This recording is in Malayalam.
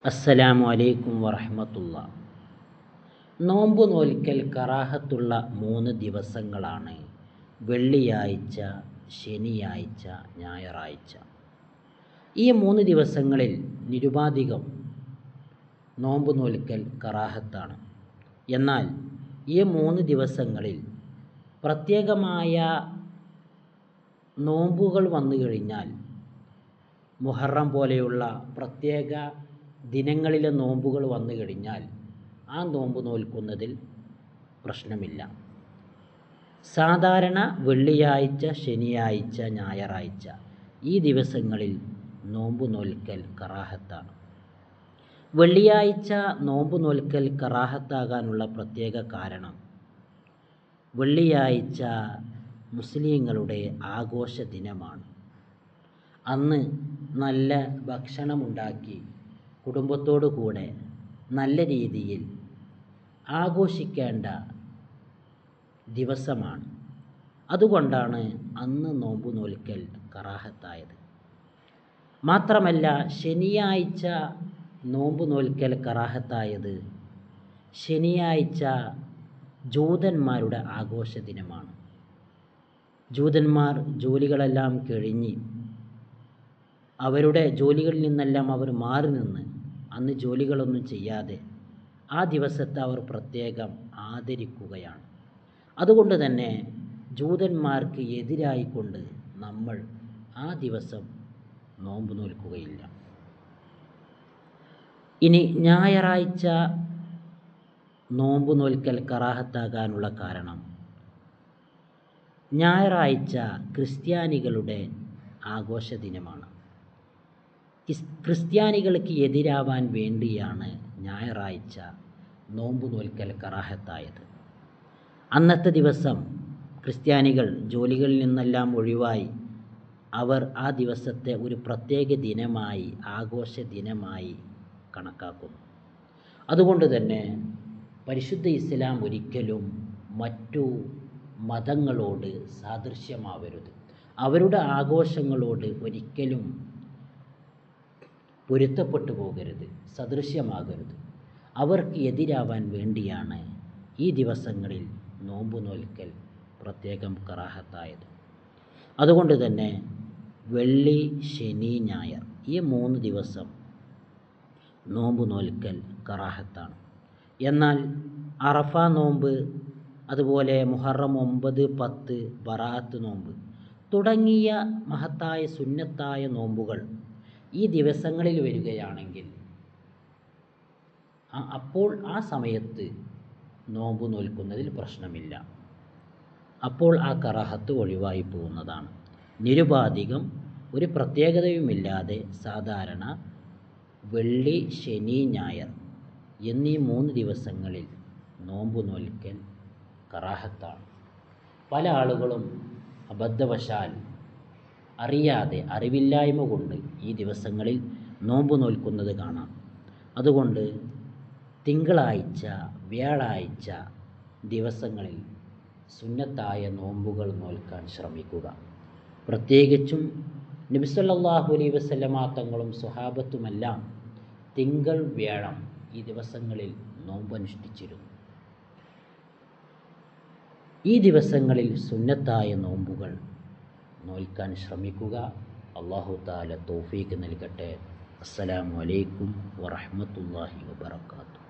അസ്സലാമു അലൈക്കും വറഹ്മത്തുള്ള. നോമ്പ് നോൽക്കൽ കറാഹത്തുള്ള 3 ദിവസങ്ങളാണ് വെള്ളിയാഴ്ച, ശനിയാഴ്ച, ഞായറാഴ്ച. ഈ 3 ദിവസങ്ങളിൽ നിരുപാധികം നോമ്പ് നോൽക്കൽ കറാഹത്താണ്. എന്നാൽ ഈ 3 ദിവസങ്ങളിൽ പ്രത്യേകമായ നോമ്പുകൾ വന്നു കഴിഞ്ഞാൽ, മുഹറം പോലെയുള്ള പ്രത്യേക ദിനങ്ങളിലെ നോമ്പുകൾ വന്നു കഴിഞ്ഞാൽ ആ നോമ്പ് നോൽക്കുന്നതിൽ പ്രശ്നമില്ല. സാധാരണ വെള്ളിയാഴ്ച, ശനിയാഴ്ച, ഞായറാഴ്ച ഈ ദിവസങ്ങളിൽ നോമ്പ് നോൽക്കൽ കറാഹത്താണ്. വെള്ളിയാഴ്ച നോമ്പ് നോൽക്കൽ കറാഹത്താകാനുള്ള പ്രത്യേക കാരണം, വെള്ളിയാഴ്ച മുസ്ലിങ്ങളുടെ ആഘോഷ ദിനമാണ്. അന്ന് നല്ല ഭക്ഷണമുണ്ടാക്കി കുടുംബത്തോടു കൂടെ നല്ല രീതിയിൽ ആഘോഷിക്കേണ്ട ദിവസമാണ്. അതുകൊണ്ടാണ് അന്ന് നോമ്പ് നോൽക്കൽ കറാഹത്തായത്. മാത്രമല്ല, ശനിയാഴ്ച നോമ്പ് നോൽക്കൽ കറാഹത്തായത് ശനിയാഴ്ച ജൂതന്മാരുടെ ആഘോഷ ദിനമാണ്. ജൂതന്മാർ ജോലികളെല്ലാം കഴിഞ്ഞ് അവരുടെ ജോലികളിൽ നിന്നെല്ലാം അവർ മാറി നിന്ന് അന്ന് ജോലികളൊന്നും ചെയ്യാതെ ആ ദിവസത്തെ അവർ പ്രത്യേകം ആദരിക്കുകയാണ്. അതുകൊണ്ട് തന്നെ ജൂതന്മാർക്ക് എതിരായിക്കൊണ്ട് നമ്മൾ ആ ദിവസം നോമ്പ് നോൽക്കുകയില്ല. ഇനി ഞായറാഴ്ച നോമ്പ് നോൽക്കൽ കറാഹത്താകാനുള്ള കാരണം, ഞായറാഴ്ച ക്രിസ്ത്യാനികളുടെ ആഘോഷ ദിനമാണ്. ക്രിസ്ത്യാനികൾക്ക് എതിരാവാൻ വേണ്ടിയാണ് ഞായറാഴ്ച നോമ്പ് നോൽക്കൽ കറാഹത്തായത്. അന്നത്തെ ദിവസം ക്രിസ്ത്യാനികൾ ജോലികളിൽ നിന്നെല്ലാം ഒഴിവായി അവർ ആ ദിവസത്തെ ഒരു പ്രത്യേക ദിനമായി, ആഘോഷ ദിനമായി കണക്കാക്കുന്നു. അതുകൊണ്ട് തന്നെ പരിശുദ്ധ ഇസ്ലാം ഒരിക്കലും മറ്റു മതങ്ങളോട് സാദൃശ്യമാവരുത്, അവരുടെ ആഘോഷങ്ങളോട് ഒരിക്കലും പൊരുത്തപ്പെട്ടു പോകരുത്, സദൃശ്യമാകരുത്. അവർക്ക് എതിരാവാൻ വേണ്ടിയാണ് ഈ ദിവസങ്ങളിൽ നോമ്പ് നോൽക്കൽ പ്രത്യേകം കറാഹത്തായത്. അതുകൊണ്ട് തന്നെ വെള്ളി, ശനി, ഞായർ ഈ 3 ദിവസം നോമ്പ് നോൽക്കൽ കറാഹത്താണ്. എന്നാൽ അറഫ നോമ്പ്, അതുപോലെ മുഹറം 9, 10, ബറാഅത്ത് നോമ്പ് തുടങ്ങിയ മഹത്തായ സുന്നത്തായ നോമ്പുകൾ ഈ ദിവസങ്ങളിൽ വരികയാണെങ്കിൽ അപ്പോൾ ആ സമയത്ത് നോമ്പ് നോൽക്കുന്നതിൽ പ്രശ്നമില്ല. അപ്പോൾ ആ കറാഹത്ത് ഒഴിവായി പോകുന്നതാണ്. നിരുപാധികം ഒരു പ്രത്യേകതയുമില്ലാതെ സാധാരണ വെള്ളി, ശനി, ഞായർ എന്നീ 3 ദിവസങ്ങളിൽ നോമ്പ് നോൽക്കൽ കറാഹത്താണ്. പല ആളുകളും അബദ്ധവശാൽ അറിയാതെ, അറിവില്ലായ്മ കൊണ്ട് ഈ ദിവസങ്ങളിൽ നോമ്പ് നോൽക്കുന്നത് കാണാം. അതുകൊണ്ട് തിങ്കളാഴ്ച, വ്യാഴാഴ്ച ദിവസങ്ങളിൽ സുന്നത്തായ നോമ്പുകൾ നോൽക്കാൻ ശ്രമിക്കുക. പ്രത്യേകിച്ചും നബി സല്ലല്ലാഹു അലൈഹി വസല്ലമ തങ്ങളും സ്വഹാബത്തുമെല്ലാം തിങ്കൾ, വ്യാഴം ഈ ദിവസങ്ങളിൽ നോമ്പനുഷ്ഠിച്ചിരുന്നു. ഈ ദിവസങ്ങളിൽ സുന്നത്തായ നോമ്പുകൾ നോൽക്കാൻ ശ്രമിക്കുക. അല്ലാഹു തആല തൗഫീഖ് നൽകട്ടെ. അസ്സലാമു അലൈക്കും വറഹ്മത്തുള്ളാഹി വബറകാതുഹു.